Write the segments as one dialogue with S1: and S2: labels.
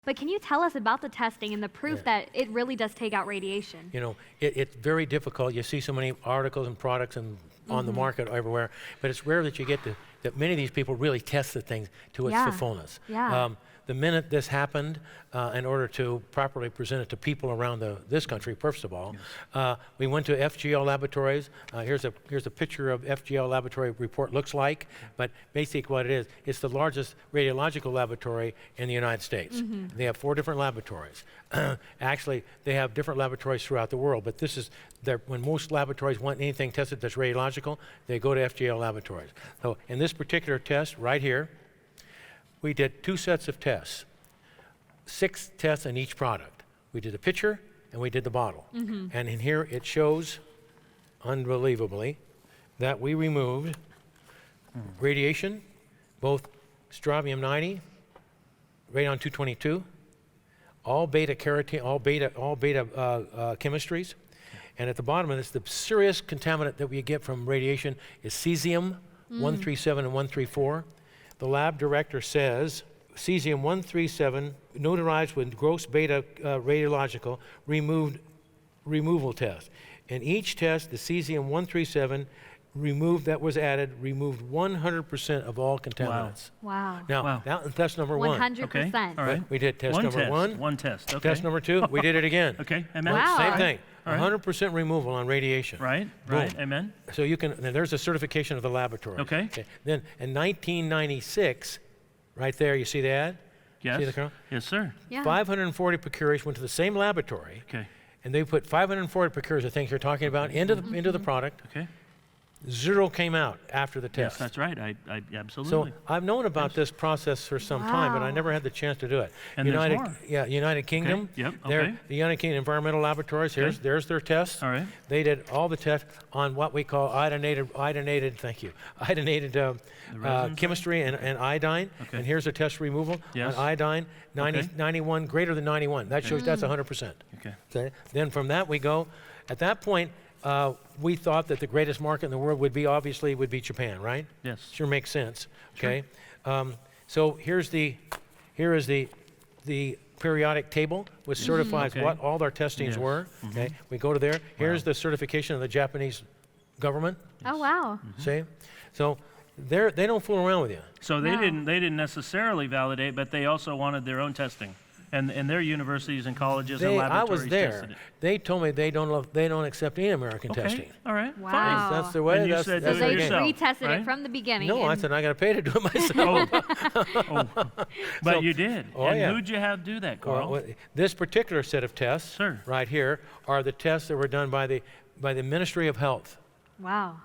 S1: But can you tell us about the testing and the proof that it really does take out radiation?
S2: You know, it's very difficult. You see so many articles and products and on the market everywhere, but it's rare that you get that many of these people really test the things to its fullness. The minute this happened, in order to properly present it to people around this country, first of all, we went to FGL laboratories. Here's a picture of FGL laboratory report looks like, but basically what it is, it's the largest radiological laboratory in the United States. They have 4 different laboratories. Actually, they have different laboratories throughout the world, but this is when most laboratories want anything tested that's radiological, they go to FGL laboratories. So in this particular test right here, we did 2 sets of tests, 6 tests in each product. We did the pitcher and we did the bottle. And in here it shows, unbelievably, that we removed radiation, both strontium-90, radon-222, all beta carotene, all beta chemistries. And at the bottom of this, the serious contaminant that we get from radiation is cesium-137 and 134. The lab director says cesium-137 notarized with gross beta radiological removal test. In each test, the cesium-137 removed 100% of all contaminants.
S1: Wow.
S2: Now, that was test number 1.
S1: 100%.
S3: Okay. All right.
S2: We did test number 1.
S3: One test. Okay.
S2: Test number 2, we did it again.
S3: Okay. Amen.
S1: Wow.
S2: Same thing.
S3: All right.
S2: 100% removal on radiation.
S3: Right.
S2: Boom.
S3: Right. Amen.
S2: So you can, and there's a certification of the laboratory.
S3: Okay.
S2: Then in 1996, right there, you see the ad?
S3: Yes.
S2: See the colonel?
S3: Yes, sir.
S1: Yeah.
S2: 540 procurers went to the same laboratory,
S3: Okay.
S2: and they put 540 procurers, the things you're talking about, into the product.
S3: Okay.
S2: 0 came out after the
S3: Yes,
S2: test.
S3: that's right. I absolutely.
S2: So I've known about this process for some time, but I
S1: Wow.
S2: never had the chance to do it.
S3: And there's more.
S2: Yeah, United Kingdom.
S3: Yep,
S2: They're
S3: okay.
S2: the United Kingdom Environmental Laboratories.
S3: Okay.
S2: There's their tests.
S3: All right.
S2: They did all the tests on what we call iodinated chemistry and iodine.
S3: Okay.
S2: And here's a test removal
S3: Yes.
S2: on iodine, 91, greater than 91. That shows that's 100%.
S3: Okay.
S2: Okay. Then from that we go. At that point, we thought that the greatest market in the world would be Japan, right?
S3: Yes.
S2: Sure makes sense. Okay. So here is the periodic table, which certifies
S3: Okay.
S2: what all their testings
S3: Yes.
S2: were. Okay. We go to there. Here's the certification of the Japanese government.
S1: Oh, wow.
S2: See, so they don't fool around with you.
S3: So
S1: No.
S3: they didn't necessarily validate, but they also wanted their own testing, and their universities and colleges and
S2: I
S3: laboratories
S2: was there.
S3: tested it.
S2: They told me they don't accept any American
S3: Okay.
S2: testing.
S3: All right.
S1: Wow.
S3: Fine.
S2: That's the way.
S3: And you
S2: That's,
S3: said
S2: that's
S1: So
S3: do it
S1: they
S2: the game.
S3: yourself,
S1: retested
S3: right?
S1: it from the beginning.
S2: No, I
S1: and-
S2: said I got to pay to do it myself.
S3: But
S2: So-
S3: you did.
S2: Oh,
S3: and
S2: yeah.
S3: who'd you have do that, Carl?
S2: Well, this particular set of tests,
S3: Sir.
S2: right here, are the tests that were done by the Ministry of Health
S1: Wow.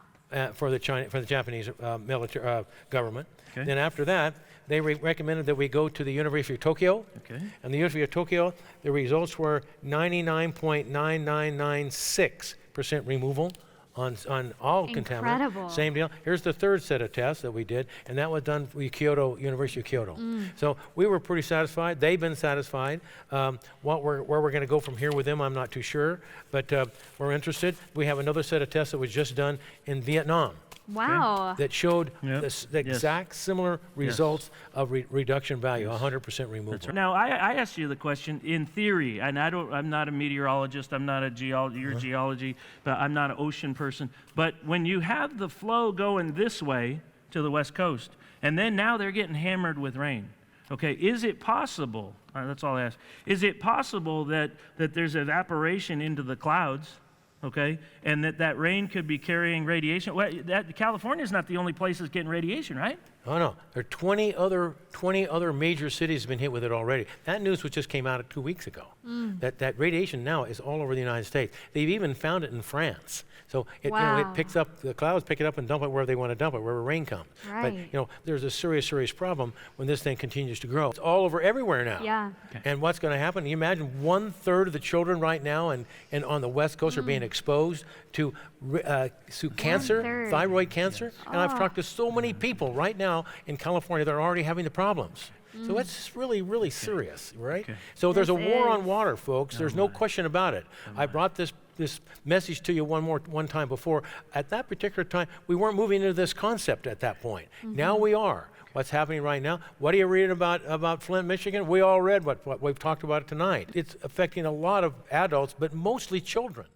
S2: for the Japanese military government.
S3: Okay.
S2: Then after that, they recommended that we go to the University of Tokyo.
S3: Okay.
S2: And the University of Tokyo, the results were 99.9996% removal on all
S1: Incredible.
S2: contaminants. Same deal. Here's the 3rd set of tests that we did, and that was done with University of Kyoto. So we were pretty satisfied. They've been satisfied. Where we're going to go from here with them, I'm not too sure, but we're interested. We have another set of tests that was just done in Vietnam
S1: Wow.
S2: that showed
S3: Yep.
S2: the exact similar results of reduction value, 100% removal.
S3: That's right. Now, I asked you the question in theory, and I'm not a meteorologist, I'm not a geology, but I'm not an ocean person. But when you have the flow going this way to the west coast, and then now they're getting hammered with rain, okay, is it possible, that's all I ask, is it possible that there's evaporation into the clouds, okay, and that rain could be carrying radiation? Well, California is not the only place that's getting radiation, right?
S2: Oh no, there are 20 other major cities have been hit with it already. That news just came out 2 weeks ago. That radiation now is all over the United States. They've even found it in France. So it
S1: Wow.
S2: picks up, the clouds pick it up and dump it where they want to dump it, wherever rain comes. But
S1: Right.
S2: there's a serious problem when this thing continues to grow. It's all over everywhere now.
S1: Yeah.
S2: And what's going to happen? You imagine 1/3 of the children right now and on the West Coast are being exposed to cancer,
S1: 1/3.
S2: thyroid cancer. And I've talked to so many people right now in California that are already having the problems. So it's really serious, right?
S3: Okay.
S2: So there's a
S1: This
S2: war on
S1: is.
S2: water, folks. There's no question about it. I brought this message to you one time before. At that particular time, we weren't moving into this concept at that point. Now we are. what's happening right now. What are you reading about Flint, Michigan? We all read what we've talked about tonight. It's affecting a lot of adults, but mostly children.